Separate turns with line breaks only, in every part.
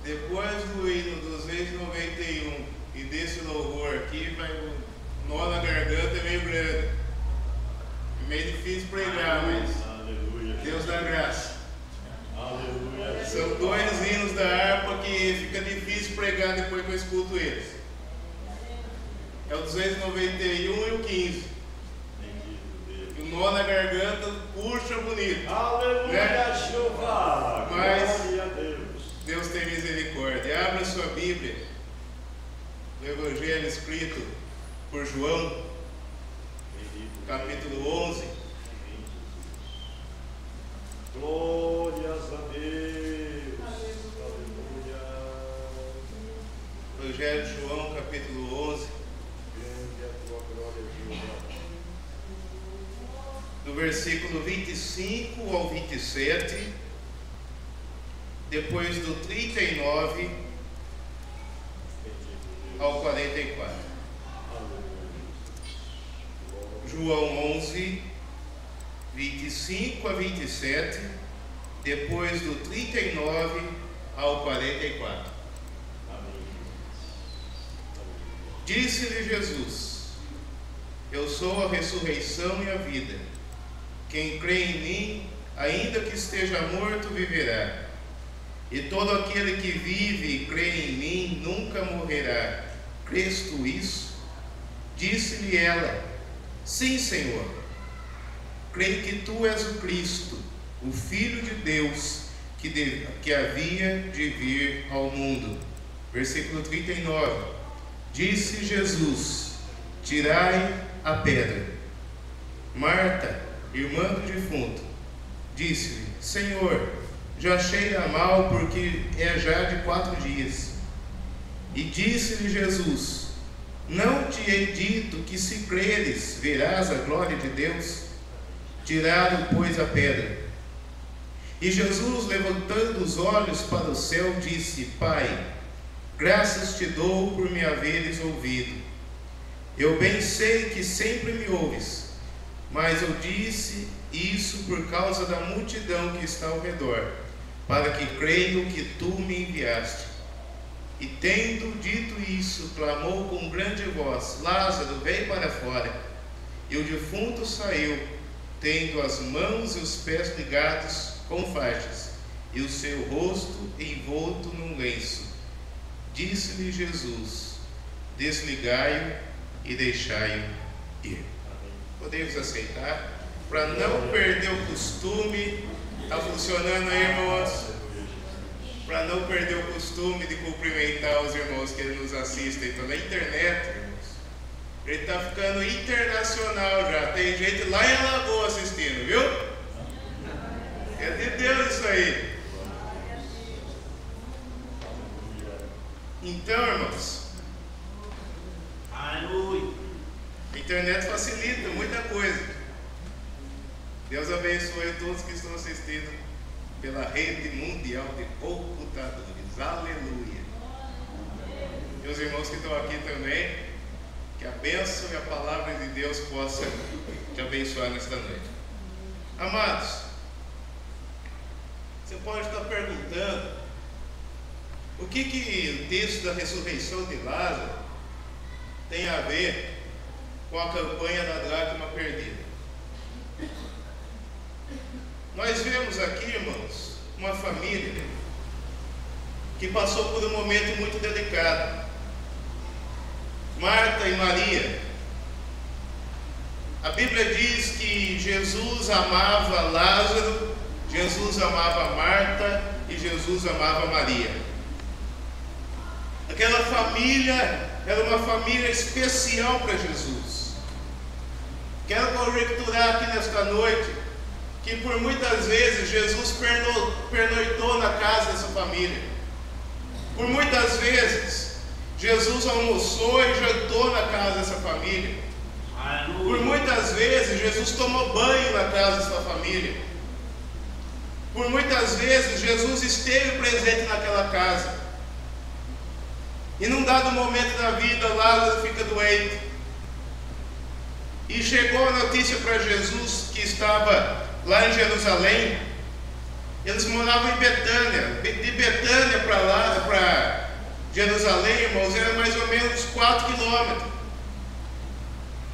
Depois do hino 291 e desse louvor aqui, vai o nó na garganta é meio grande. É meio difícil pregar, mas
Aleluia.
Deus dá graça.
Aleluia.
São dois hinos da harpa que fica difícil pregar depois que eu escuto eles. É o 291 e o 15. E o nó na garganta puxa bonito.
Aleluia,
né?
Jeová.
Mas
glória a Deus.
Deus tem misericórdia. Abra sua Bíblia no Evangelho escrito por João, capítulo 11.
Glórias a Deus. Aleluia.
Evangelho de João, capítulo 11.
Grande é a tua glória, Jeová.
Do versículo 25 ao 27, depois do 39 ao 44. João 11, 25 a 27, depois do 39 ao 44. Disse-lhe Jesus: Eu sou a ressurreição e a vida. Quem crê em mim, ainda que esteja morto, viverá. E todo aquele que vive e crê em mim nunca morrerá. Crês tu isso? Disse-lhe ela: Sim, Senhor. Creio que tu és o Cristo, o Filho de Deus, que havia de vir ao mundo. Versículo 39. Disse Jesus: Tirai a pedra. Marta, irmã do defunto, disse-lhe: Senhor, já cheira mal, porque é já de 4 dias. E disse-lhe Jesus: Não te hei dito que, se creres, verás a glória de Deus? Tiraram, pois, a pedra. E Jesus, levantando os olhos para o céu, disse: Pai, graças te dou por me haveres ouvido. Eu bem sei que sempre me ouves, mas eu disse isso por causa da multidão que está ao redor, para que creiam que tu me enviaste. E tendo dito isso, clamou com grande voz: Lázaro, vem para fora. E o defunto saiu, tendo as mãos e os pés ligados com faixas, e o seu rosto envolto num lenço. Disse-lhe Jesus: Desligai-o e deixai-o ir. Podemos aceitar? Para não perder o costume, está funcionando aí, irmãos? Para não perder o costume de cumprimentar os irmãos que nos assistem pela internet, irmãos. Ele está ficando internacional já. Tem gente lá em Alagoas assistindo, viu? É de Deus isso aí. Então, irmãos,
Aleluia.
a internet facilita muita coisa. Deus abençoe todos que estão assistindo pela rede mundial de computadores. Aleluia. E os irmãos que estão aqui também, que a bênção e a palavra de Deus possa te abençoar nesta noite. Amados, você pode estar perguntando: o que o texto da ressurreição de Lázaro tem a ver com a campanha da dracma perdida? Nós vemos aqui, irmãos, uma família que passou por um momento muito delicado. Marta e Maria. A Bíblia diz que Jesus amava Lázaro, Jesus amava Marta e Jesus amava Maria. Aquela família era uma família especial para Jesus. Quero conjecturar aqui nesta noite que por muitas vezes Jesus pernoitou na casa dessa família. Por muitas vezes Jesus almoçou e jantou na casa dessa família. Por muitas vezes Jesus tomou banho na casa dessa família. Por muitas vezes Jesus esteve presente naquela casa. E num dado momento da vida, Lázaro fica doente. E chegou a notícia para Jesus que estava lá em Jerusalém. Eles moravam em Betânia. De Betânia para lá, para Jerusalém, irmãos, era mais ou menos 4 quilômetros.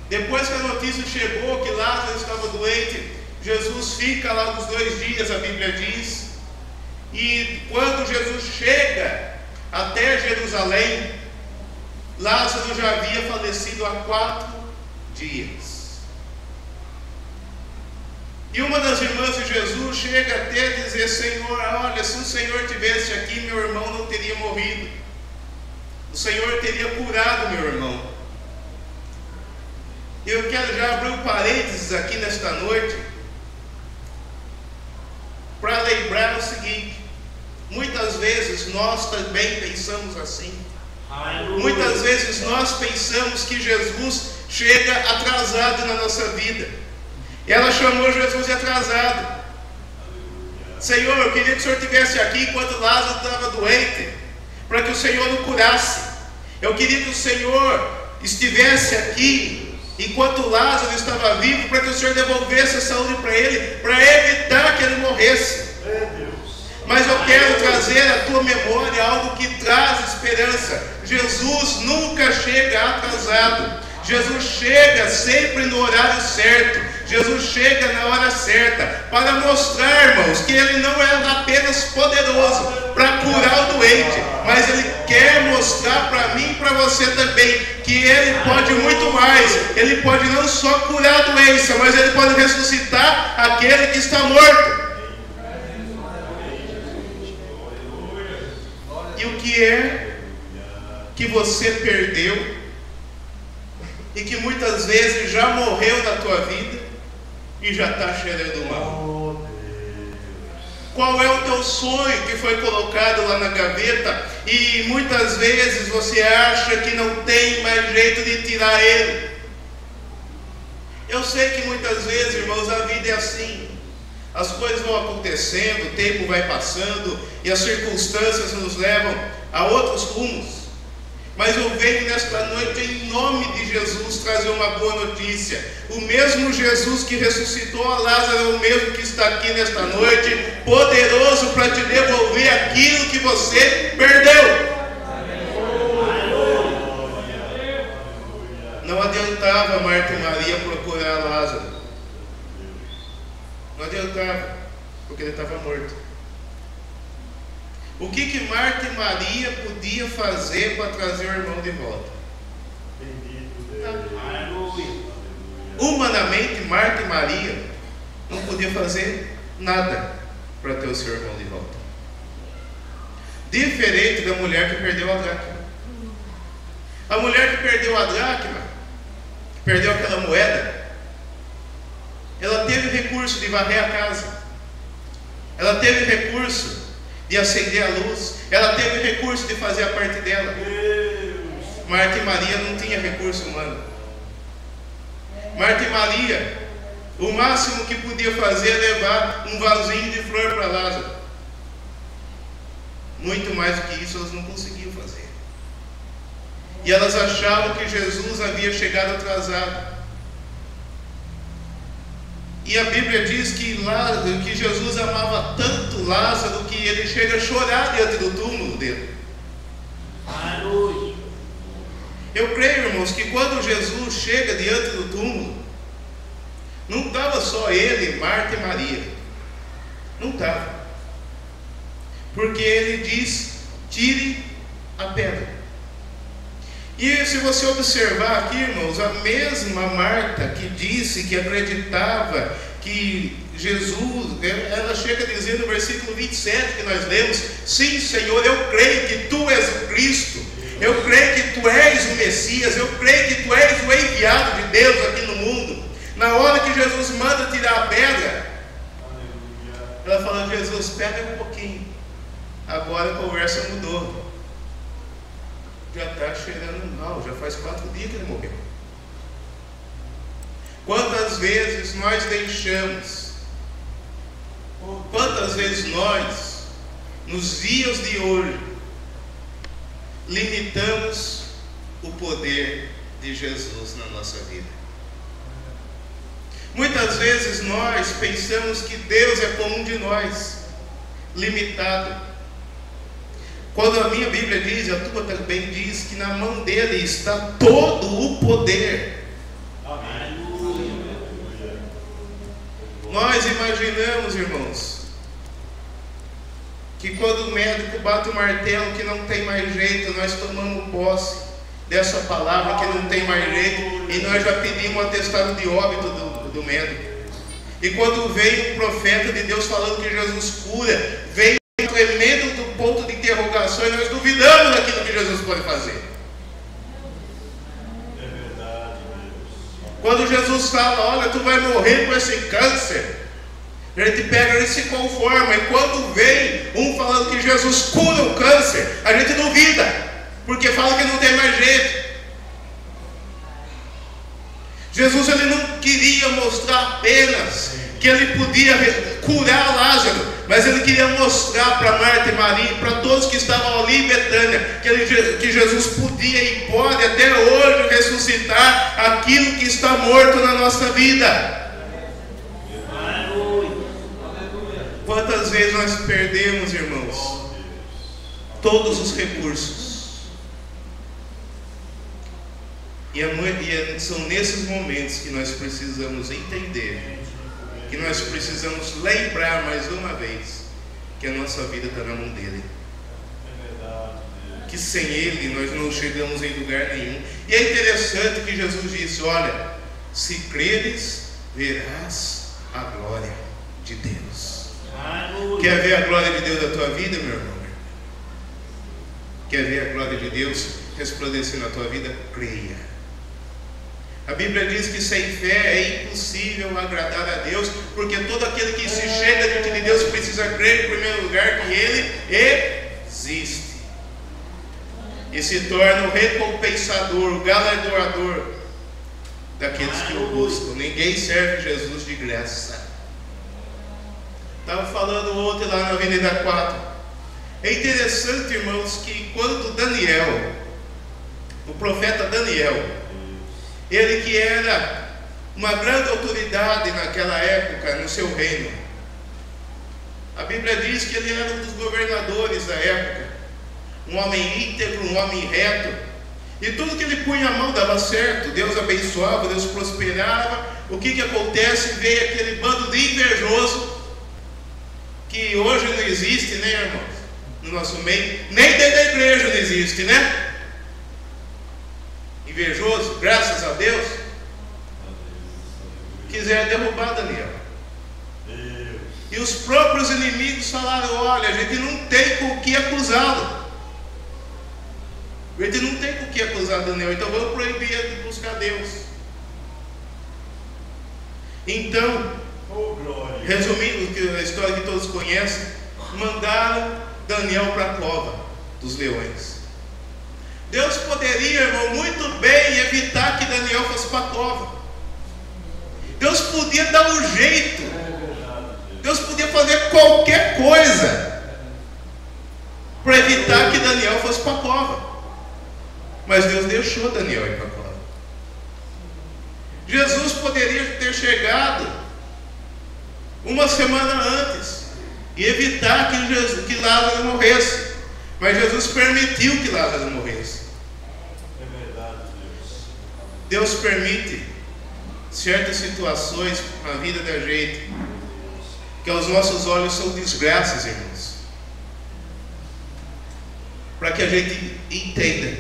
Depois que a notícia chegou que Lázaro estava doente, Jesus fica lá uns 2 dias, a Bíblia diz. E quando Jesus chega até Jerusalém, Lázaro já havia falecido há 4 dias. E uma das irmãs de Jesus chega até a dizer: Senhor, olha, se o Senhor estivesse aqui, meu irmão não teria morrido. O Senhor teria curado meu irmão. Eu quero já abrir um parênteses aqui nesta noite, para lembrar o seguinte: muitas vezes nós também pensamos assim. Muitas vezes nós pensamos que Jesus chega atrasado na nossa vida. Ela chamou Jesus de atrasado. Senhor, eu queria que o Senhor estivesse aqui enquanto Lázaro estava doente, para que o Senhor o curasse. Eu queria que o Senhor estivesse aqui enquanto Lázaro estava vivo, para que o Senhor devolvesse a saúde para ele, para evitar que ele morresse. Mas eu quero trazer à tua memória algo que traz esperança. Jesus nunca chega atrasado. Jesus chega sempre no horário certo. Jesus chega na hora certa, para mostrar, irmãos, que Ele não é apenas poderoso para curar o doente, mas Ele quer mostrar para mim e para você também, que Ele pode muito mais. Ele pode não só curar a doença, mas Ele pode ressuscitar aquele que está morto. E o que é que você perdeu e que muitas vezes já morreu na tua vida e já está cheirando mal? Qual é o teu sonho que foi colocado lá na gaveta e muitas vezes você acha que não tem mais jeito de tirar ele? Eu sei que muitas vezes, irmãos, a vida é assim. As coisas vão acontecendo, o tempo vai passando e as circunstâncias nos levam a outros rumos. Mas eu venho nesta noite, em nome de Jesus, trazer uma boa notícia. O mesmo Jesus que ressuscitou a Lázaro é o mesmo que está aqui nesta noite, poderoso para te devolver aquilo que você perdeu. Não adiantava Marta e Maria procurar Lázaro. Não adiantava, porque ele estava morto. O que Marta e Maria podiam fazer para trazer o irmão de volta? Humanamente, Marta e Maria não podiam fazer nada para ter o seu irmão de volta. Diferente da mulher que perdeu a dracma. A mulher que perdeu a dracma, que perdeu aquela moeda, ela teve recurso de varrer a casa. Ela teve recurso de acender a luz. Ela teve recurso de fazer a parte dela. Marta e Maria não tinham recurso humano. Marta e Maria, o máximo que podia fazer é levar um vasinho de flor para Lázaro. Muito mais do que isso elas não conseguiam fazer. E elas achavam que Jesus havia chegado atrasado. E a Bíblia diz que Jesus amava tanto Lázaro que ele chega a chorar diante do túmulo dele. Aleluia. Eu creio, irmãos, que quando Jesus chega diante do túmulo, não estava só ele, Marta e Maria. Não estava. Porque ele diz: tire a pedra. E se você observar aqui, irmãos, a mesma Marta que disse que acreditava que Jesus, ela chega a dizer no versículo 27 que nós lemos: sim, Senhor, eu creio que Tu és o Cristo, eu creio que Tu és o Messias, eu creio que Tu és o enviado de Deus aqui no mundo. Na hora que Jesus manda tirar a pedra, ela fala: Jesus, pega um pouquinho. Agora a conversa mudou. Já está cheirando mal, já faz 4 dias que ele morreu. Quantas vezes nós deixamos, quantas vezes nós, nos dias de hoje, limitamos o poder de Jesus na nossa vida? Muitas vezes nós pensamos que Deus é como um de nós, limitado. Quando a minha Bíblia diz, e a tua também diz, que na mão dele está todo o poder.
Amém.
Nós imaginamos, irmãos, que quando o médico bate o martelo que não tem mais jeito, nós tomamos posse dessa palavra que não tem mais jeito, e nós já pedimos um atestado de óbito do médico. E quando veio o profeta de Deus falando que Jesus cura, veio tremendo do ponto de interrogação, e nós duvidamos daquilo que Jesus pode fazer.
É verdade, Deus.
Quando Jesus fala, olha, tu vai morrer com esse câncer, a gente pega e se conforma. E quando vem um falando que Jesus cura o câncer, a gente duvida, porque fala que não tem mais jeito. Jesus, ele não queria mostrar apenas que ele podia curar Lázaro, mas ele queria mostrar para Marta e Maria, para todos que estavam ali em Betânia, que Jesus podia e pode até hoje ressuscitar aquilo que está morto na nossa vida. Quantas vezes nós perdemos, irmãos, todos os recursos? E são nesses momentos que nós precisamos entender, que nós precisamos lembrar mais uma vez que a nossa vida está na mão dele. Que sem ele nós não chegamos em lugar nenhum. E é interessante que Jesus disse, olha, se creres, verás a glória de Deus. Quer ver a glória de Deus na tua vida, meu irmão? Quer ver a glória de Deus resplandecer na tua vida? Creia. A Bíblia diz que sem fé é impossível agradar a Deus, porque todo aquele que se chega diante de Deus precisa crer em primeiro lugar que Ele existe, e se torna o recompensador, o galardoador daqueles que o buscam. Ninguém serve Jesus de graça. Estava falando ontem lá na Avenida 4. É interessante, irmãos, que quando Daniel, o profeta Daniel, ele que era uma grande autoridade naquela época no seu reino, a Bíblia diz que ele era um dos governadores da época, um homem íntegro, um homem reto, e tudo que ele punha a mão dava certo. Deus abençoava, Deus prosperava. O que acontece? Veio aquele bando de invejoso, que hoje não existe, né, irmãos? No nosso meio, nem dentro da igreja não existe, né? Invejoso, graças a Deus, quiser derrubar Daniel. E os próprios inimigos falaram, olha, a gente não tem com o que acusá-lo. A gente não tem com o que acusar Daniel, então vamos proibir ele de buscar Deus. Então, resumindo a história que todos conhecem, mandaram Daniel para a cova dos leões. Deus poderia, irmão, muito bem evitar que Daniel fosse para a cova. Deus podia dar um jeito. Deus podia fazer qualquer coisa para evitar que Daniel fosse para a cova. Mas Deus deixou Daniel ir para a cova. Jesus poderia ter chegado uma semana antes e evitar que Lázaro morresse. Mas Jesus permitiu que Lázaro morresse.
É verdade,
Deus. Deus permite certas situações na vida da gente, que aos nossos olhos são desgraças, irmãos, para que a gente entenda,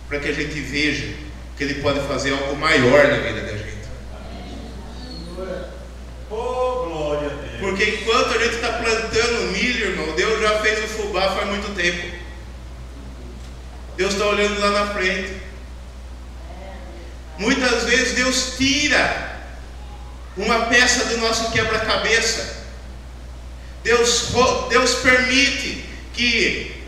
para que a gente veja que Ele pode fazer algo maior na vida da gente.
Oh, glória a Deus.
Porque enquanto a gente está plantando milho, irmão, Deus já fez o fubá faz muito tempo. Deus está olhando lá na frente. Muitas vezes Deus tira uma peça do nosso quebra-cabeça. Deus permite que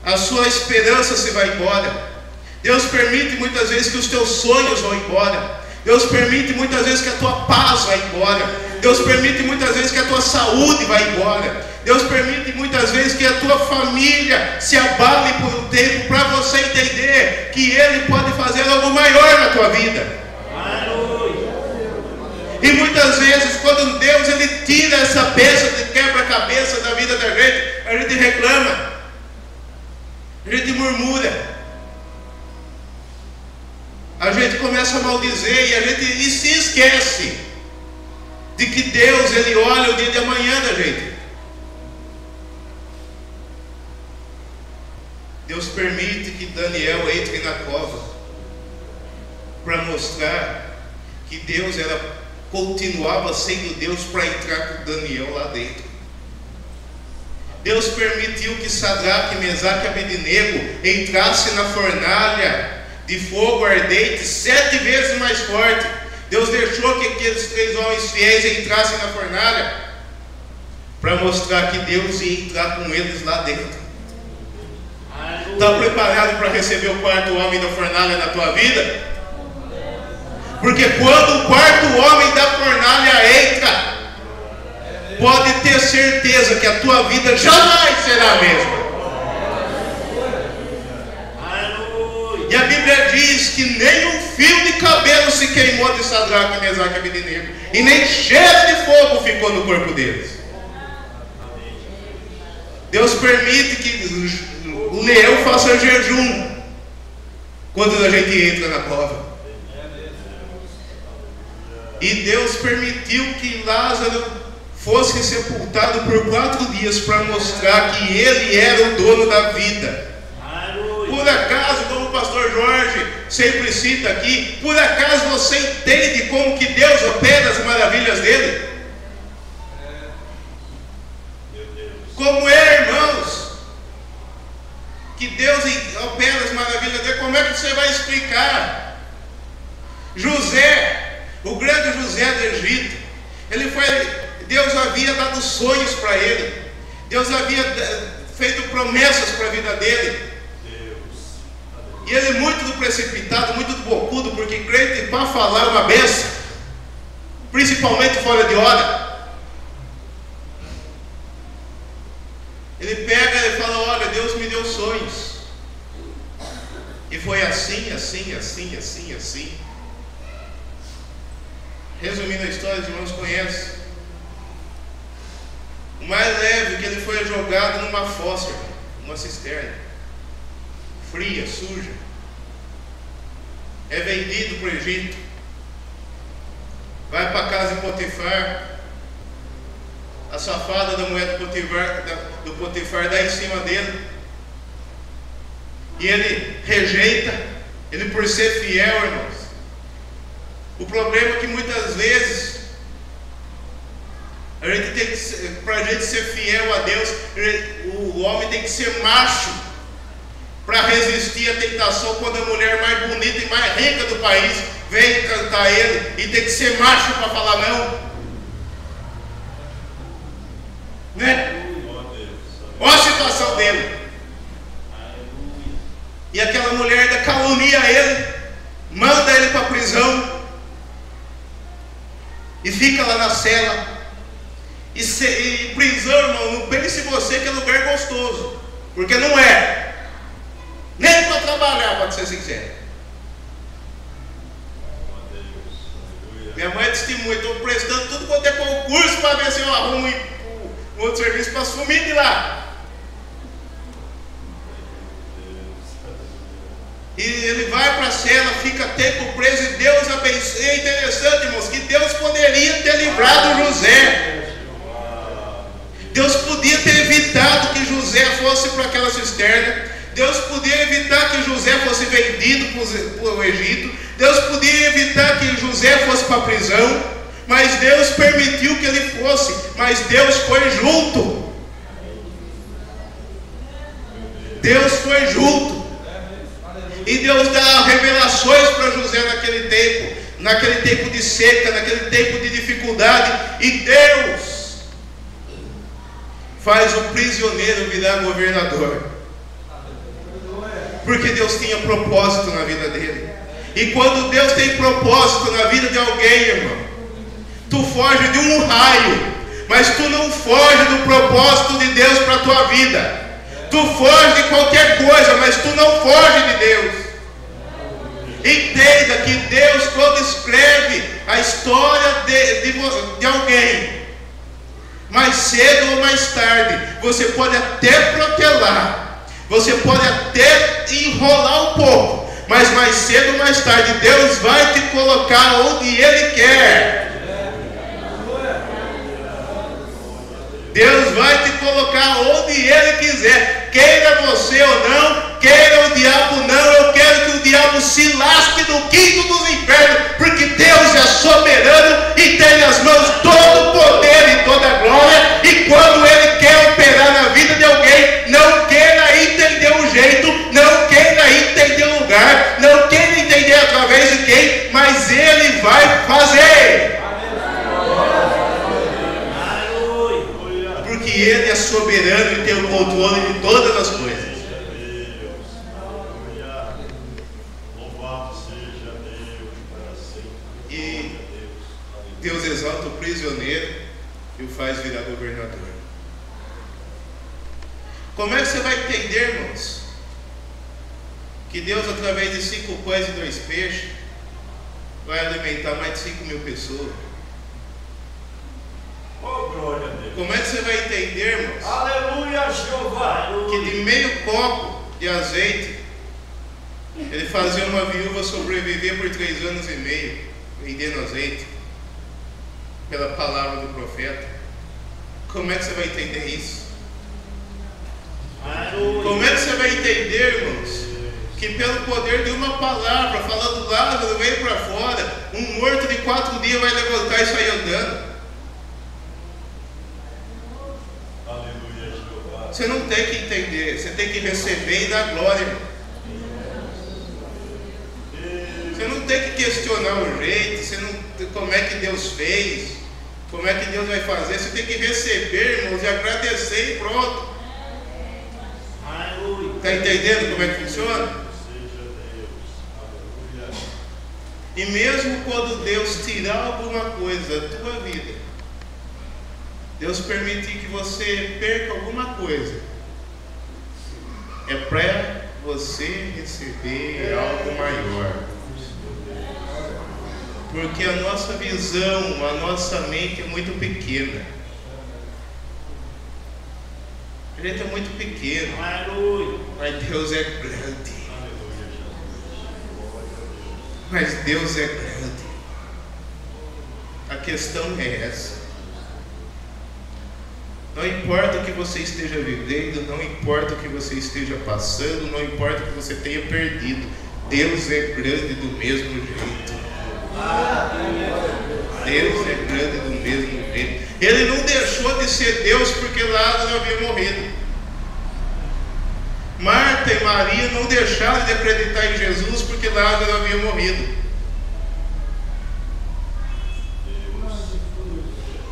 a sua esperança se vá embora. Deus permite muitas vezes que os teus sonhos vão embora. Deus permite muitas vezes que a tua paz vá embora. Deus permite muitas vezes que a tua saúde vá embora. Deus permite muitas vezes que a tua família se abale por um tempo, para você entender que Ele pode fazer algo maior na tua vida. E muitas vezes, quando Deus Ele tira essa peça de quebra-cabeça da vida da gente, a gente reclama. murmura. A gente começa a maldizer e se esquece de que Deus, Ele olha o dia de amanhã da gente. Deus permite que Daniel entre na cova para mostrar que Deus continuava sendo Deus para entrar com Daniel lá dentro. Deus permitiu que Sadraque, Mesaque e Abednego entrasse na fornalha de fogo ardente 7 vezes mais forte. Deus deixou que aqueles 3 homens fiéis entrassem na fornalha para mostrar que Deus ia entrar com eles lá dentro. Está preparado para receber o 4º homem da fornalha na tua vida? Porque quando o 4º homem da fornalha entra, pode ter certeza que a tua vida jamais será a mesma. E a Bíblia diz que nem um fio de cabelo se queimou de Sadraque, Mesaque e Abednego, e nem cheiro de fogo ficou no corpo deles. Deus permite que o leão faça jejum quando a gente entra na cova. E Deus permitiu que Lázaro fosse sepultado por 4 dias para mostrar que ele era o dono da vida. Por acaso, como o pastor Jorge sempre cita aqui, por acaso você entende como que Deus opera as maravilhas dele? Como é, irmãos, que Deus opera as maravilhas dele? Como é que você vai explicar? José, o grande José do Egito, Deus havia dado sonhos para ele, Deus havia feito promessas para a vida dele. E ele muito do precipitado, muito do bocudo, porque crente para falar é uma benção, principalmente fora de hora. Ele pega e fala: olha, Deus me deu sonhos, e foi assim, assim, assim, assim, assim. Resumindo a história, os irmãos conhecem. O mais leve, que ele foi jogado numa fossa, numa cisterna fria, suja, é vendido para o Egito, vai para a casa de Potifar, a safada da mulher do Potifar dá em cima dele, e ele rejeita, ele por ser fiel, irmãos. O problema é que muitas vezes para a gente ser fiel a Deus, o homem tem que ser macho para resistir à tentação. Quando a mulher mais bonita e mais rica do país vem cantar ele, e tem que ser macho para falar não, né? Olha a situação dele. E aquela mulher ainda calunia ele, manda ele para a prisão, e fica lá na cela. E prisão, irmão, não pense você que é lugar gostoso, porque não é. Nem para trabalhar, para ser sincero. Minha mãe é testemunha, estou prestando tudo quanto é concurso para ver se eu arrumo um outro serviço para sumir de lá. E ele vai para a cela, fica tempo preso, e Deus abençoa. É interessante, irmãos, que Deus poderia ter livrado José. Deus podia ter evitado que José fosse para aquela cisterna. Deus podia evitar que José fosse vendido para o Egito. Deus podia evitar que José fosse para a prisão. Mas Deus permitiu que ele fosse. Mas Deus foi junto. Deus foi junto. E Deus dá revelações para José naquele tempo de seca, naquele tempo de dificuldade. E Deus faz o prisioneiro virar governador, porque Deus tinha propósito na vida dele. E quando Deus tem propósito na vida de alguém, irmão, tu foge de um raio, mas tu não foge do propósito de Deus para a tua vida. Tu foge de qualquer coisa, mas tu não foge de Deus. Entenda que Deus, quando escreve a história de alguém, mais cedo ou mais tarde, você pode até protelar, Você pode até enrolar um pouco, mas mais cedo ou mais tarde Deus vai te colocar onde Ele quer. Deus vai te colocar onde Ele quiser, queira você ou não, queira o diabo não. Eu quero que o diabo se lasque no quinto dos infernos, porque Deus é soberano e tem nas mãos todo o poder e toda a glória. E quando Ele quer operar na vida de alguém, não queira entender o jeito, não queira entender o lugar, não queira entender através de quem, mas Ele vai fazer. Porque Ele é soberano e tem o controle de todas as coisas. E Deus exalta o prisioneiro e o faz virar governador. Como é que você vai entender, irmãos, que Deus, através de 5 pães e 2 peixes, vai alimentar mais de 5.000 pessoas?
Oh, glória a Deus.
Como é que você vai entender, irmãos,
Aleluia, Jeová.
que de meio copo de azeite Ele fazia uma viúva sobreviver por 3 anos e meio, vendendo azeite, pela palavra do profeta? Como é que você vai entender isso? Como é que você vai entender, irmãos, que pelo poder de uma palavra, falando Lázaro veio para fora, um morto de 4 dias vai levantar e sair andando?
Aleluia, Jeová.
Você não tem que entender, você tem que receber e dar glória. Você não tem que questionar o jeito, você não, como é que Deus fez, como é que Deus vai fazer. Você tem que receber, irmãos, e agradecer e pronto. Está entendendo como é que funciona?
Seja Deus. Aleluia.
E mesmo quando Deus tirar alguma coisa da tua vida, Deus permitir que você perca alguma coisa, é para você receber algo maior. Porque a nossa visão, a nossa mente é muito pequena. A gente é muito pequeno. Mas Deus é grande. Mas Deus é grande. A questão é essa. Não importa o que você esteja vivendo, não importa o que você esteja passando, não importa o que você tenha perdido, Deus é grande do mesmo jeito. Deus é grande do mesmo jeito. Ele não deixou de ser Deus porque Lázaro havia morrido. Marta e Maria não deixaram de acreditar em Jesus porque Lázaro havia morrido.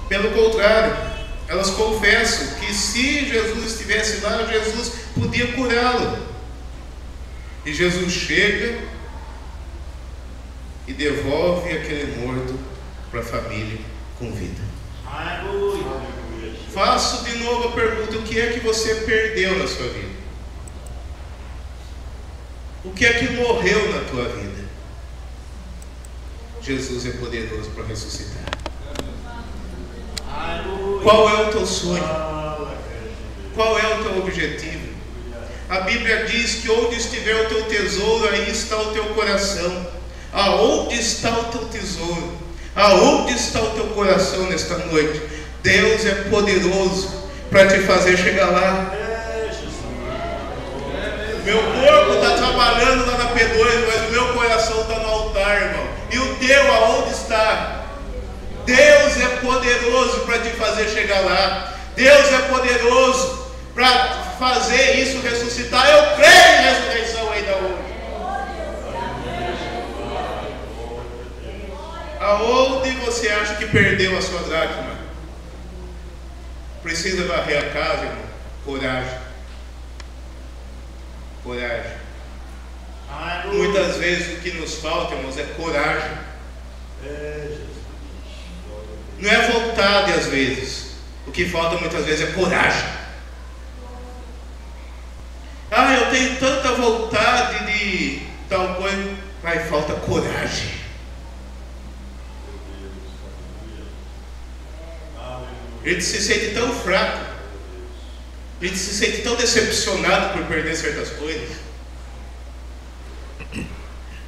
Pelo contrário, elas confessam que se Jesus estivesse lá, Jesus podia curá-lo. E Jesus chega e devolve aquele morto para a família com vida. Faço de novo a pergunta: o que é que você perdeu na sua vida? O que é que morreu na tua vida? Jesus é poderoso para ressuscitar. Qual é o teu sonho? Qual é o teu objetivo? A Bíblia diz que onde estiver o teu tesouro, aí está o teu coração. Aonde está o teu tesouro? Aonde está o teu coração nesta noite? Deus é poderoso para te fazer chegar lá. Meu corpo está trabalhando lá na P2, mas o meu coração está no altar, irmão. E o teu aonde está? Deus é poderoso para te fazer chegar lá. Deus é poderoso para fazer isso ressuscitar. Eu creio em ressurreição ainda hoje. Aonde você acha que perdeu a sua dracma? Precisa varrer a casa, irmão? Coragem. Coragem. Muitas vezes o que nos falta, irmãos, é coragem. Não é vontade às vezes. O que falta muitas vezes é coragem. Ah, eu tenho tanta vontade de tal coisa, mas falta coragem. A gente se sente tão fraco. A gente se sente tão decepcionado por perder certas coisas.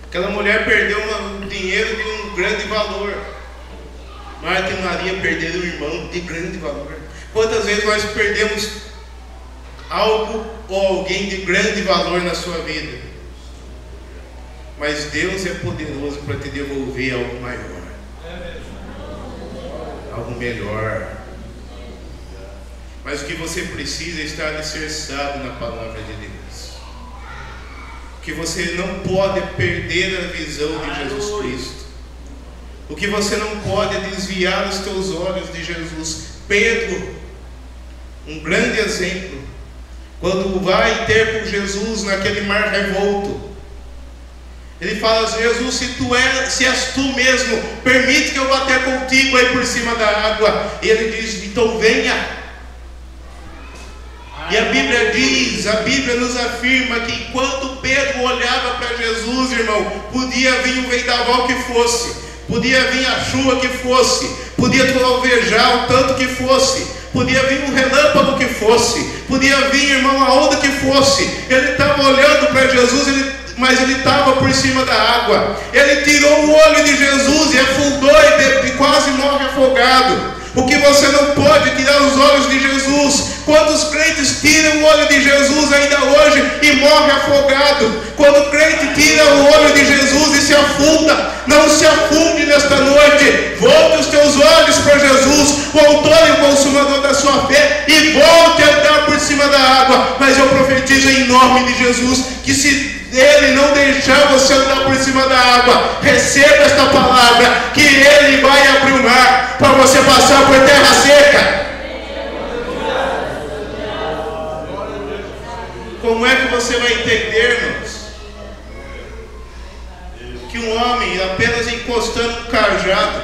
Aquela mulher perdeu um dinheiro de um grande valor. Marta e Maria perderam um irmão de grande valor. Quantas vezes nós perdemos algo ou alguém de grande valor na sua vida? Mas Deus é poderoso para te devolver algo maior, algo melhor. Mas o que você precisa é estar alicerçado na palavra de Deus. Que você não pode perder a visão de Jesus Cristo. O que você não pode é desviar os teus olhos de Jesus. Pedro, um grande exemplo, quando vai ter com Jesus naquele mar revolto, ele fala: Jesus, se és tu mesmo, permite que eu vá até contigo aí por cima da água. E ele diz: então venha. E a Bíblia nos afirma que enquanto Pedro olhava para Jesus, irmão, podia vir um vendaval que fosse, podia vir a chuva que fosse, podia trovejar o tanto que fosse, podia vir um relâmpago que fosse, podia vir, irmão, a onda que fosse. Ele estava olhando para Jesus, mas ele estava por cima da água. Ele tirou o olho de Jesus e afundou e quase morre afogado. O que você não pode tirar os olhos de Jesus. Quantos crentes tiram o olho de Jesus ainda hoje e morre afogado? Quando o crente tira o olho de Jesus e se afunda, não se afunde nesta noite. Volte os teus olhos para Jesus, o autor e o consumador da sua fé, e volte a andar por cima da água. Mas eu profetizo em nome de Jesus que se Ele não deixar você andar por cima da água, receba esta palavra, que Ele vai abrir o mar para você passar por terra seca. Como é que você vai entender, irmãos, que um homem apenas encostando um cajado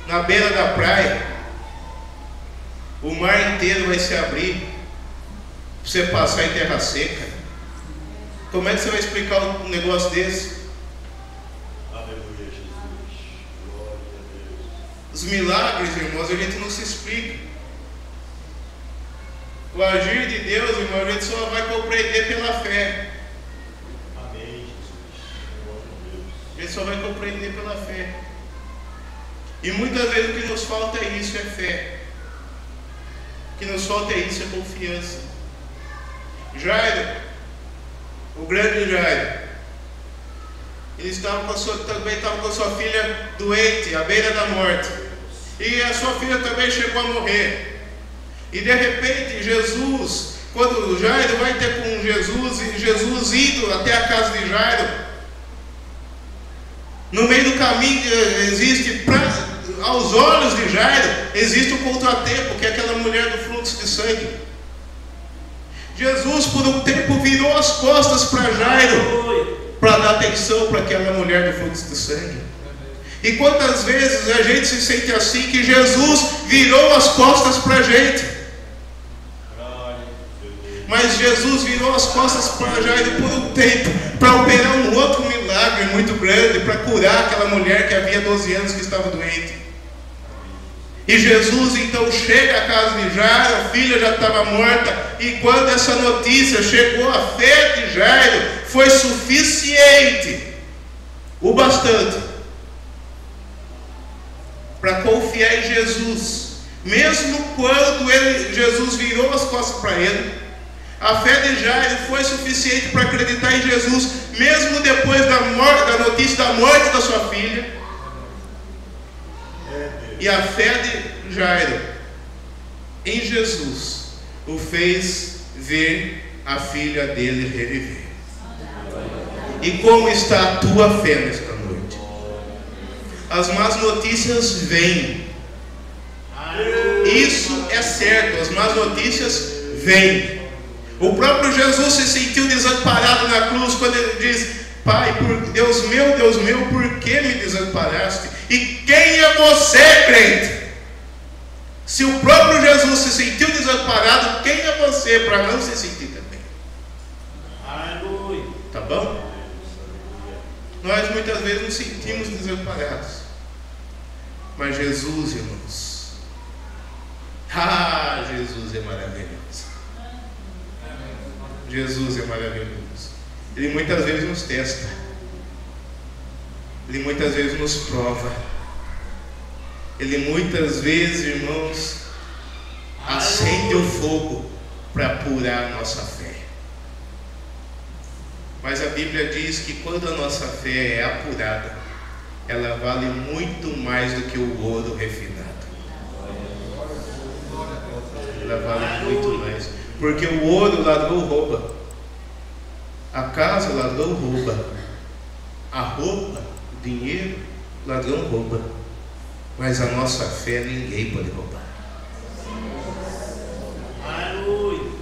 na beira da praia, o mar inteiro vai se abrir para você passar em terra seca? Como é que você vai explicar um negócio desse?
Aleluia, Jesus. Glória a Deus.
Os milagres, irmãos, a gente não se explica. O agir de Deus, irmão, a gente só vai compreender pela fé.
Amém, Jesus. Glória a Deus.
A gente só vai compreender pela fé. E muitas vezes o que nos falta é isso, é fé. O que nos falta é isso, é confiança. Jairo, o grande Jairo, ele também estava com a sua filha doente, à beira da morte. E a sua filha também chegou a morrer. E de repente Jesus, quando Jairo vai ter com Jesus, e Jesus indo até a casa de Jairo, no meio do caminho existe, aos olhos de Jairo, existe um contratempo, que é aquela mulher do fluxo de sangue. Jesus por um tempo virou as costas para Jairo, para dar atenção para aquela mulher do fluxo de sangue. E quantas vezes a gente se sente assim, que Jesus virou as costas para a gente? Mas Jesus virou as costas para Jairo por um tempo, para operar um outro milagre muito grande, para curar aquela mulher que havia 12 anos que estava doente. E Jesus então chega à casa de Jairo, a filha já estava morta, e quando essa notícia chegou, a fé de Jairo foi suficiente, o bastante, para confiar em Jesus. Mesmo quando Jesus virou as costas para ele, a fé de Jairo foi suficiente para acreditar em Jesus, mesmo depois da notícia da morte da sua filha. E a fé de Jairo em Jesus o fez ver a filha dele reviver. E como está a tua fé nesta noite? As más notícias vêm. Isso é certo, as más notícias vêm. O próprio Jesus se sentiu desamparado na cruz, quando ele diz: Pai, Deus meu, por que me desamparaste? E quem é você, crente? Se o próprio Jesus se sentiu desamparado, quem é você para não se sentir também?
Aleluia.
Tá bom? Nós muitas vezes nos sentimos desamparados, mas Jesus, irmãos, Ah, Jesus é maravilhoso. Jesus é maravilhoso. Ele muitas vezes nos testa. Ele muitas vezes nos prova. Ele muitas vezes, irmãos, acende o fogo para apurar a nossa fé. Mas a Bíblia diz que quando a nossa fé é apurada, ela vale muito mais do que o ouro refinado. Ela vale muito mais. Porque o ouro o ladrão rouba, a casa o ladrão rouba, a roupa, o dinheiro o ladrão rouba, mas a nossa fé ninguém pode roubar.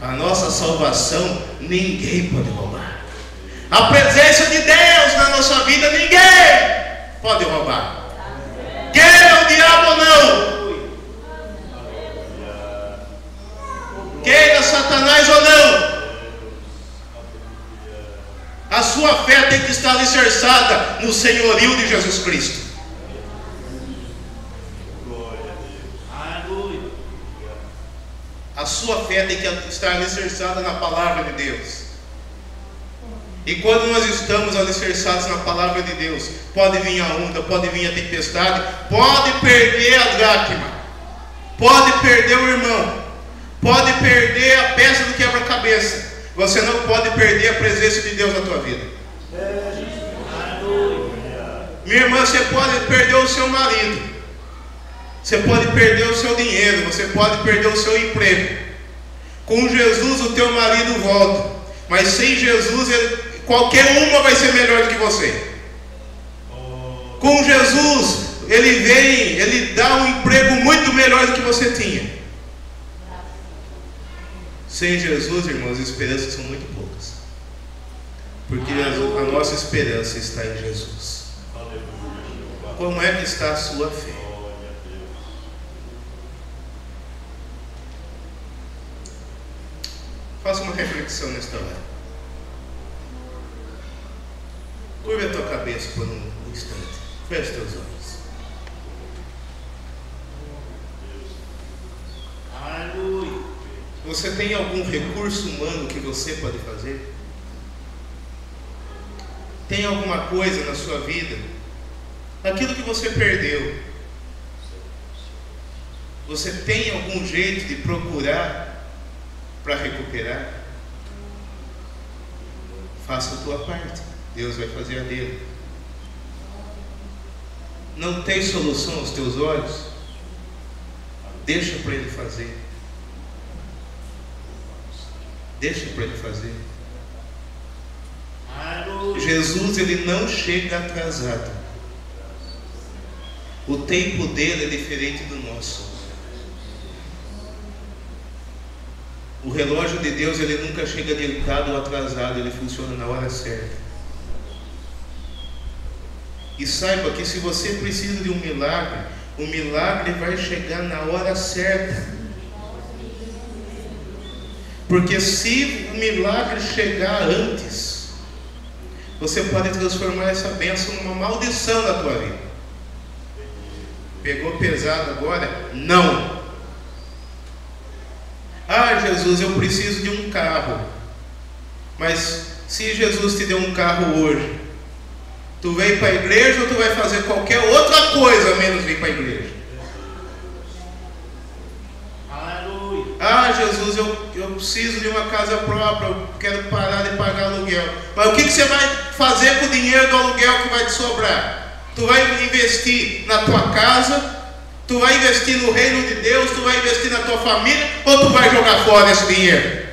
A nossa salvação ninguém pode roubar. A presença de Deus na nossa vida ninguém pode roubar. Queira o diabo ou não, queira Satanás ou não, a sua fé tem que estar alicerçada no senhorio de Jesus Cristo. A sua fé tem que estar alicerçada na palavra de Deus. E quando nós estamos alicerçados na palavra de Deus, pode vir a onda, pode vir a tempestade, pode perder a dracma, pode perder o irmão, pode perder a peça do quebra-cabeça, você não pode perder a presença de Deus na tua vida. Minha irmã, você pode perder o seu marido, você pode perder o seu dinheiro, você pode perder o seu emprego. Com Jesus o teu marido volta, mas sem Jesus qualquer uma vai ser melhor do que você. Com Jesus ele vem, ele dá um emprego muito melhor do que você tinha. Sem Jesus, irmãos, as esperanças são muito poucas, porque a nossa esperança está em Jesus. Como é que está a sua fé? Faça uma reflexão nesta hora. Curva a tua cabeça por um instante. Feche teus olhos. Aleluia. Você tem algum recurso humano que você pode fazer? Tem alguma coisa na sua vida, aquilo que você perdeu, você tem algum jeito de procurar para recuperar? Faça a tua parte, Deus vai fazer a dele. Não tem solução aos teus olhos? Deixa para ele fazer. Deixa para ele fazer. Jesus, ele não chega atrasado. O tempo dele é diferente do nosso. O relógio de Deus, ele nunca chega adiantado ou atrasado, ele funciona na hora certa. E saiba que se você precisa de um milagre, o milagre vai chegar na hora certa. Porque se o milagre chegar antes, você pode transformar essa bênção numa maldição na tua vida. Pegou pesado agora? Não. Ah, Jesus, eu preciso de um carro. Mas se Jesus te deu um carro hoje, tu vem para a igreja ou tu vai fazer qualquer outra coisa menos vir para a igreja? Aleluia. Ah, Jesus, eu preciso de uma casa própria, eu quero parar de pagar aluguel. Mas o que você vai fazer com o dinheiro do aluguel que vai te sobrar? Tu vai investir na tua casa? Tu vai investir no reino de Deus? Tu vai investir na tua família? Ou tu vai jogar fora esse dinheiro?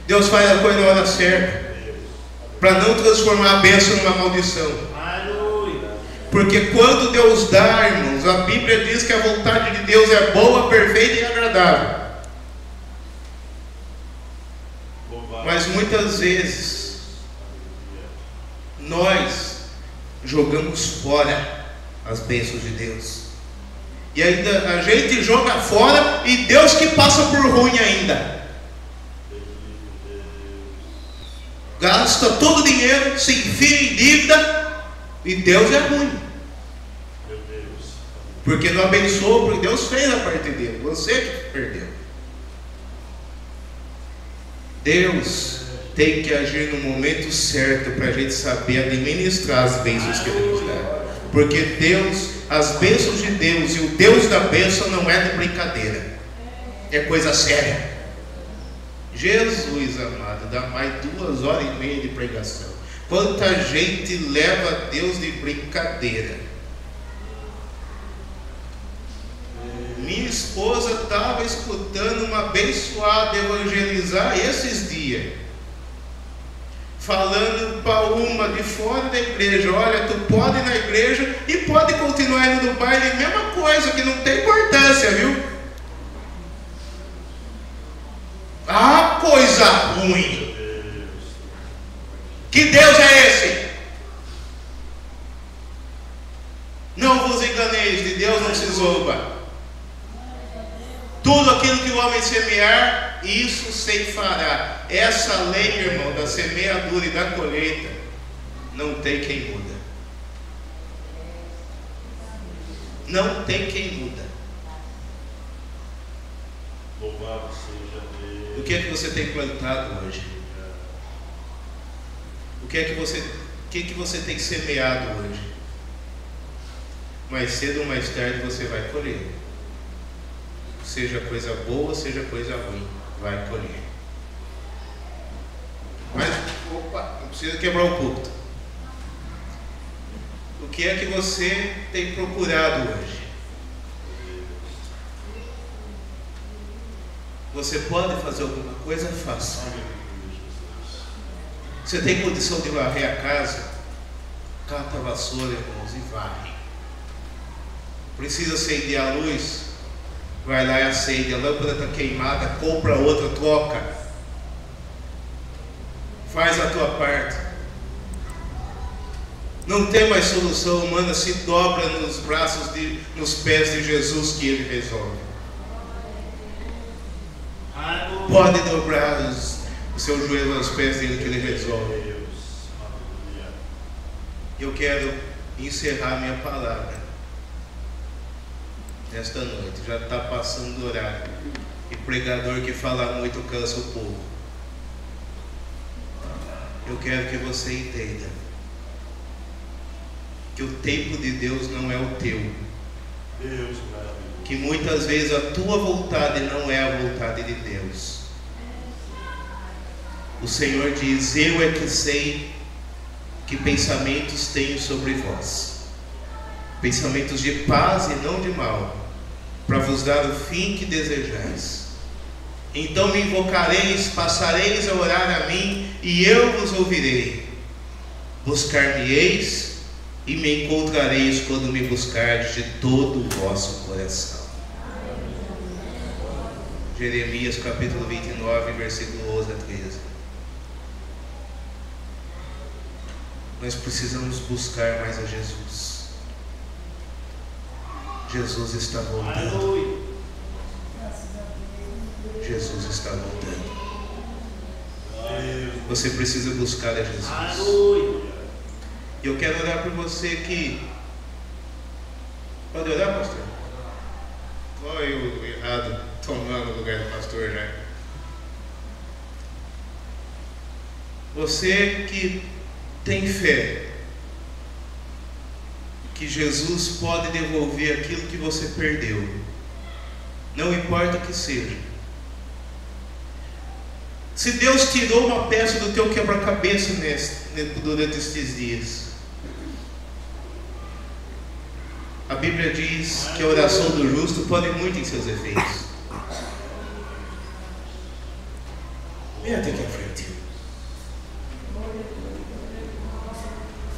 Deus faz a coisa na hora certa, para não transformar a bênção numa maldição. Porque quando Deus dá, irmãos, a Bíblia diz que a vontade de Deus é boa, perfeita e agradável. Mas muitas vezes nós jogamos fora as bênçãos de Deus, e ainda a gente joga fora, e Deus que passa por ruim ainda. Gasta todo o dinheiro, se enfia em dívida, e Deus é ruim. Porque não abençoou, porque Deus fez a parte dele. Você que perdeu. Deus tem que agir no momento certo para a gente saber administrar as bênçãos que Ele nos dá. Porque Deus, as bênçãos de Deus e o Deus da bênção não é de brincadeira. É coisa séria. Jesus, amado, dá mais 2h30 de pregação. Quanta gente leva Deus de brincadeira. Minha esposa estava escutando uma abençoada evangelizar esses dias, falando para uma de fora da igreja: olha, tu pode ir na igreja e pode continuar indo no baile, mesma coisa, que não tem importância, viu? Ah, coisa ruim! Que Deus é esse? Não vos enganeis, de Deus não se zomba. Tudo aquilo que o homem semear, isso ceifará. Essa lei, irmão, da semeadura e da colheita, não tem quem muda. Não tem quem muda.
Louvado seja Deus.
O que é que você tem plantado hoje? O que é que você tem semeado hoje? Mais cedo ou mais tarde você vai colher. Seja coisa boa, seja coisa ruim, vai colher. Mas, opa, não precisa quebrar o púlpito. O que é que você tem procurado hoje? Você pode fazer alguma coisa? Faça. Você tem condição de varrer a casa? Cata a vassoura, irmãos, e varre. Precisa acender a luz? Vai lá e acende. A lâmpada está queimada, compra outra, troca. Faz a tua parte. Não tem mais solução humana, se dobra nos braços, nos pés de Jesus, que Ele resolve. Pode dobrar o seu joelho aos pés dele, que Ele resolve. Eu quero encerrar minha palavra nesta noite. Já está passando do horário, e pregador que fala muito cansa o povo. Eu quero que você entenda que o tempo de Deus não é o teu. Que muitas vezes a tua vontade não é a vontade de Deus. O Senhor diz: eu é que sei que pensamentos tenho sobre vós, pensamentos de paz e não de mal, para vos dar o fim que desejais. Então me invocareis, passareis a orar a mim, e eu vos ouvirei. Buscar-me-eis e me encontrareis quando me buscardes de todo o vosso coração. Jeremias capítulo 29, versículo 11 a 13. Nós precisamos buscar mais a Jesus. Jesus está voltando. Jesus está voltando. Você precisa buscar a Jesus. Eu quero orar por você que... Pode orar, pastor? Olha eu errado, tomando o lugar do pastor já. Você que tem fé que Jesus pode devolver aquilo que você perdeu, não importa o que seja. Se Deus tirou uma peça do teu quebra-cabeça durante estes dias, a Bíblia diz que a oração do justo pode muito em seus efeitos. Vem até aqui à frente.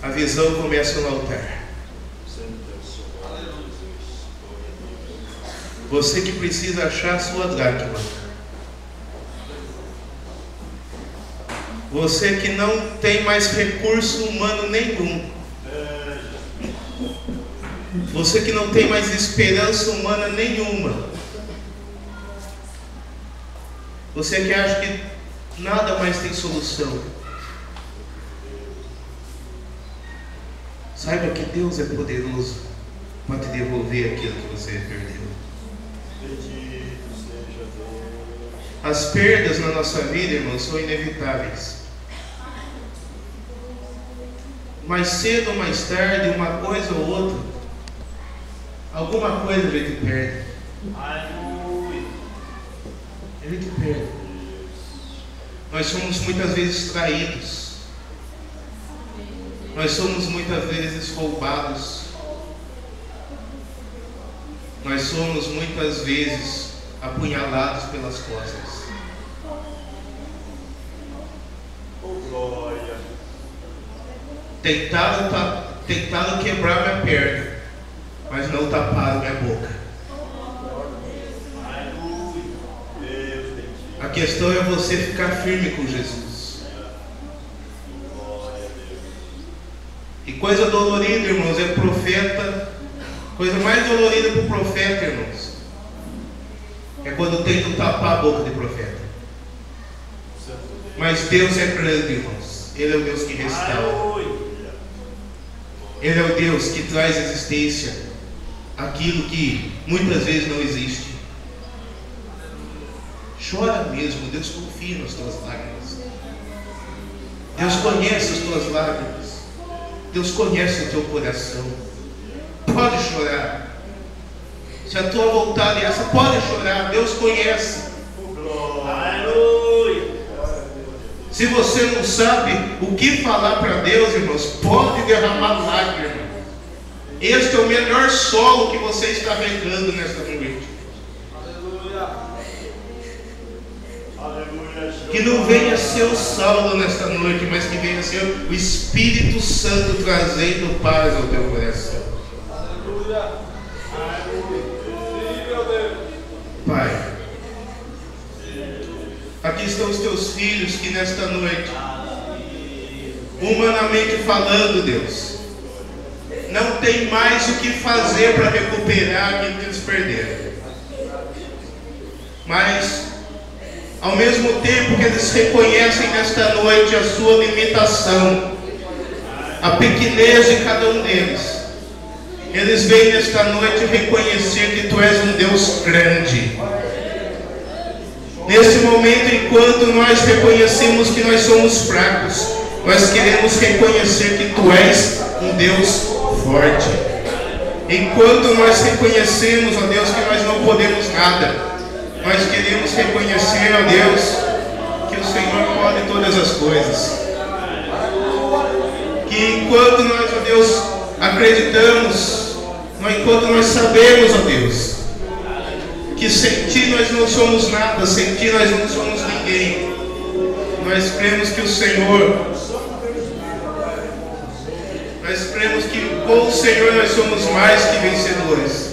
A visão começa no altar. Você que precisa achar a sua dracma. Você que não tem mais recurso humano nenhum. Você que não tem mais esperança humana nenhuma. Você que acha que nada mais tem solução. Saiba que Deus é poderoso pode devolver aquilo que você perdeu.
Bendito seja Deus.
As perdas na nossa vida, irmãos, são inevitáveis. Mais cedo ou mais tarde, uma coisa ou outra, alguma coisa a gente perde.
Aleluia.
A gente perde. Nós somos muitas vezes traídos. Nós somos muitas vezes roubados. Nós somos muitas vezes apunhalados pelas costas.
Oh, glória.
Tentaram quebrar minha perna, mas não taparam minha boca.
Aleluia. Deus bendito.
A questão é você ficar firme com Jesus.
Glória a Deus.
E coisa dolorida, irmãos, é profeta. Coisa mais dolorida para o profeta, irmãos, é quando tentam tapar a boca de profeta. Mas Deus é grande, irmãos. Ele é o Deus que restaura.
Aleluia.
Ele é o Deus que traz à existência aquilo que muitas vezes não existe. Chora mesmo, Deus confia nas tuas lágrimas. Deus conhece as tuas lágrimas. Deus conhece o teu coração. Pode chorar. Se a tua vontade é essa, pode chorar. Deus conhece.
Aleluia.
Se você não sabe o que falar para Deus, irmãos, pode derramar lágrimas. Este é o melhor solo que você está regando nesta noite.
Aleluia.
Que não venha ser o Saulo nesta noite, mas que venha ser o Espírito Santo trazendo paz ao teu coração. Pai, aqui estão os teus filhos que nesta noite, humanamente falando, Deus, não tem mais o que fazer para recuperar aquilo que eles perderam. Mas, ao mesmo tempo que eles reconhecem nesta noite a sua limitação, a pequenez de cada um deles, eles vêm nesta noite reconhecer que Tu és um Deus grande. Nesse momento, enquanto nós reconhecemos que nós somos fracos, nós queremos reconhecer que Tu és um Deus forte. Enquanto nós reconhecemos, ó Deus, que nós não podemos nada, nós queremos reconhecer, ó Deus, que o Senhor pode todas as coisas. Que enquanto nós, ó Deus, acreditamos, enquanto nós sabemos, ó Deus, que sem Ti nós não somos nada, sem Ti nós não somos ninguém, nós cremos que o Senhor, nós cremos que com o Senhor nós somos mais que vencedores.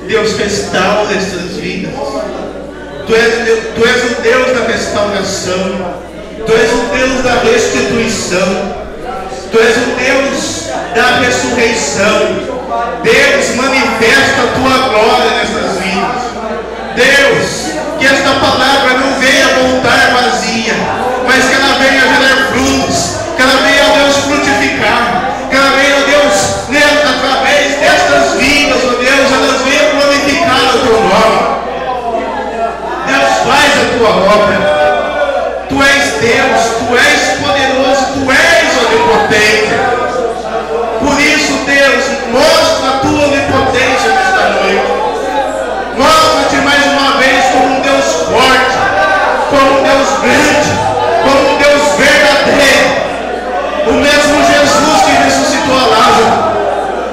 Deus, restaura estas vidas. Tu és o Deus da restauração. Tu és o Deus da restituição. Tu és o Deus da ressurreição. Deus, manifesta a Tua glória nessas vidas. Deus, que esta palavra não venha voltar vazia, mas que ela venha gerar frutos, que ela venha, ó Deus, frutificar, que ela venha, ó Deus, através destas vidas, ó Deus, elas venham glorificar o Teu nome. Deus, faz a Tua obra. Tu és Deus, Tu és poderoso, Tu és onipotente. Por isso, Deus, mostra a Tua onipotência nesta noite. Mostra-te mais uma vez como um Deus forte, como um Deus grande, como um Deus verdadeiro. O mesmo Jesus que ressuscitou a Lázaro,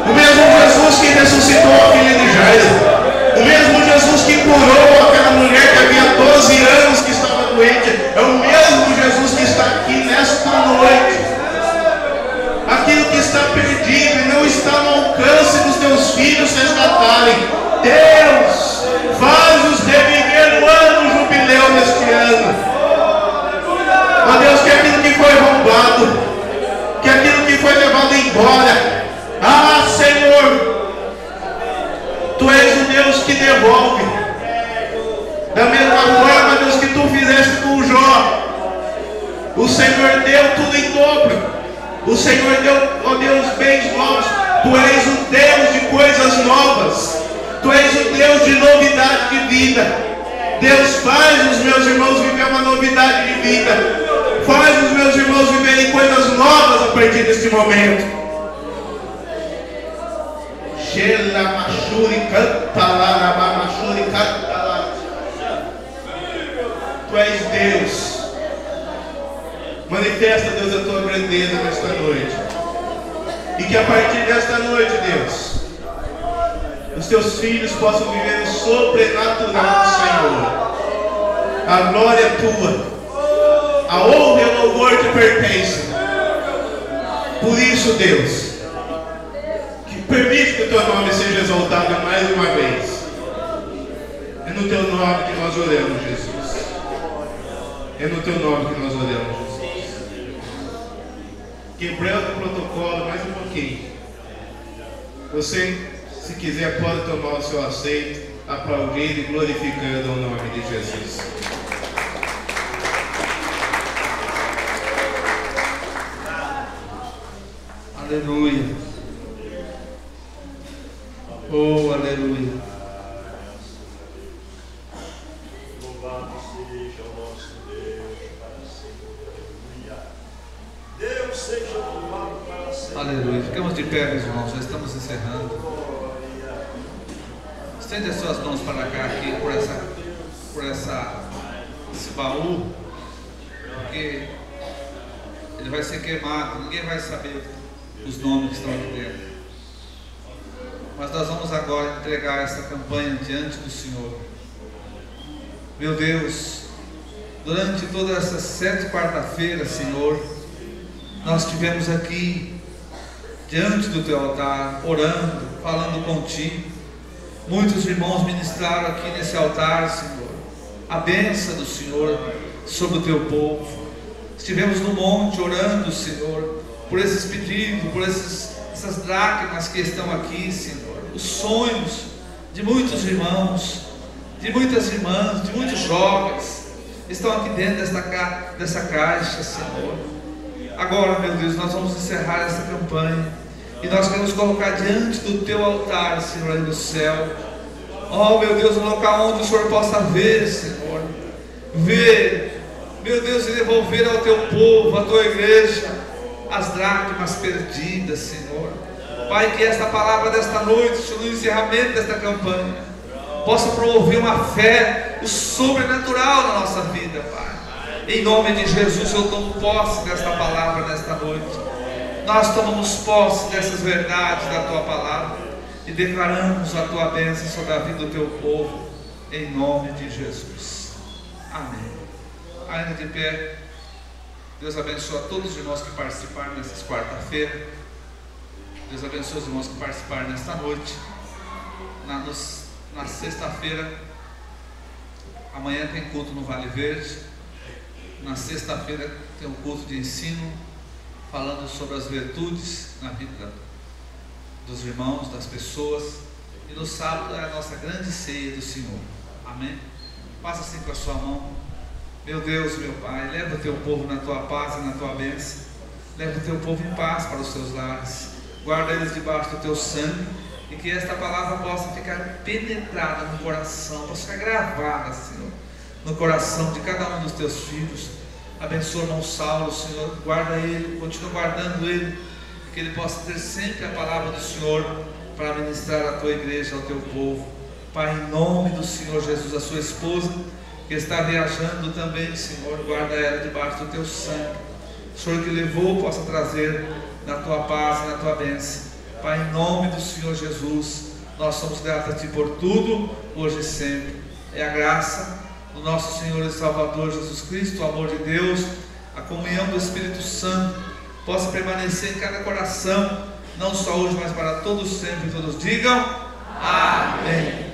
o mesmo Jesus que ressuscitou a filha de Jairo, o mesmo Jesus que curou aquela mulher que havia 12 anos que estava doente, é o mesmo Jesus que está aqui nesta noite. Aquilo que está perdido e não está no alcance dos Teus filhos resgatarem, Deus, faz-os reviver no ano jubileu neste ano. Ó Deus, que aquilo que foi roubado, que aquilo que foi levado embora, Senhor, Tu és o Deus que devolve. Da mesma forma, Deus, que Tu fizeste com Jó, o Senhor deu tudo em dobro. O Senhor deu, ó Deus, bens novos. Tu és o Deus de coisas novas. Tu és o Deus de novidade de vida. Deus, faz os meus irmãos viver uma novidade de vida. Faz os meus irmãos viverem coisas novas a partir deste momento. Shela machuri cantalara, machuri cantalara. Tu és Deus. Manifesta, Deus, a tua grandeza nesta noite. E que a partir desta noite, Deus, os teus filhos possam viver o sobrenatural do Senhor. A glória é tua. A honra e o louvor te pertencem. Por isso, Deus, que permite que o teu nome seja exaltado mais uma vez. É no teu nome que nós oramos, Jesus. É no teu nome que nós oramos, Jesus. Quebrando o protocolo mais um pouquinho. Você, se quiser, pode tomar o seu assento, aplaudindo e glorificando o nome de Jesus. Aleluia. Oh, aleluia.
Louvado seja o nosso Deus para sempre. Aleluia. Deus seja louvado para sempre.
Aleluia. Ficamos de pé, meus irmãos, já estamos encerrando. Estende as suas mãos para cá, aqui, por esse baú, porque ele vai ser queimado, ninguém vai saber os nomes que estão aqui dentro. Mas nós vamos agora entregar essa campanha diante do Senhor. Meu Deus, durante todas essas 7 quarta-feiras, Senhor, nós estivemos aqui diante do teu altar, orando, falando contigo. Muitos irmãos ministraram aqui nesse altar, Senhor, a bênção do Senhor sobre o teu povo. Estivemos no monte orando, Senhor, por esses pedidos, por essas dracmas que estão aqui, Senhor. Os sonhos de muitos irmãos, de muitas irmãs, de muitos jovens estão aqui dentro dessa caixa, Senhor. Agora, meu Deus, nós vamos encerrar essa campanha e nós queremos colocar diante do teu altar, Senhor, aí no céu. Oh, meu Deus, um local onde o Senhor possa ver, Senhor. Ver, meu Deus, e devolver ao teu povo, à tua igreja, as dracmas perdidas, Senhor. Pai, que esta palavra desta noite, Senhor, no encerramento desta campanha, possa promover uma fé, o sobrenatural na nossa vida, Pai. Em nome de Jesus, eu tomo posse desta palavra nesta noite. Nós tomamos posse dessas verdades da tua palavra e declaramos a tua bênção sobre a vida do teu povo, em nome de Jesus. Amém. Ainda de pé, Deus abençoe a todos os irmãos que participaram nessas quarta-feira. Deus abençoe os irmãos que participaram nesta noite. Na sexta-feira, amanhã tem culto no Vale Verde. Na sexta-feira tem um culto de ensino, falando sobre as virtudes na vida dos irmãos, das pessoas. E no sábado é a nossa grande ceia do Senhor. Amém? Passa assim com a sua mão. Meu Deus, meu Pai, leva o teu povo na tua paz e na tua bênção. Leva o teu povo em paz para os seus lares. Guarda eles debaixo do teu sangue. E que esta palavra possa ficar penetrada no coração, possa ficar gravada, Senhor, no coração de cada um dos teus filhos. Abençoa o irmão Saulo, Senhor, guarda ele, continua guardando ele, que ele possa ter sempre a palavra do Senhor para ministrar a tua igreja, ao teu povo. Pai, em nome do Senhor Jesus, a sua esposa que está viajando também, Senhor, guarda ela debaixo do teu sangue. O Senhor que levou possa trazer na tua paz e na tua bênção. Pai, em nome do Senhor Jesus, nós somos gratos a ti por tudo, hoje e sempre. É a graça do nosso Senhor e Salvador Jesus Cristo, o amor de Deus, a comunhão do Espírito Santo possa permanecer em cada coração, não só hoje, mas para todos sempre. Todos digam amém.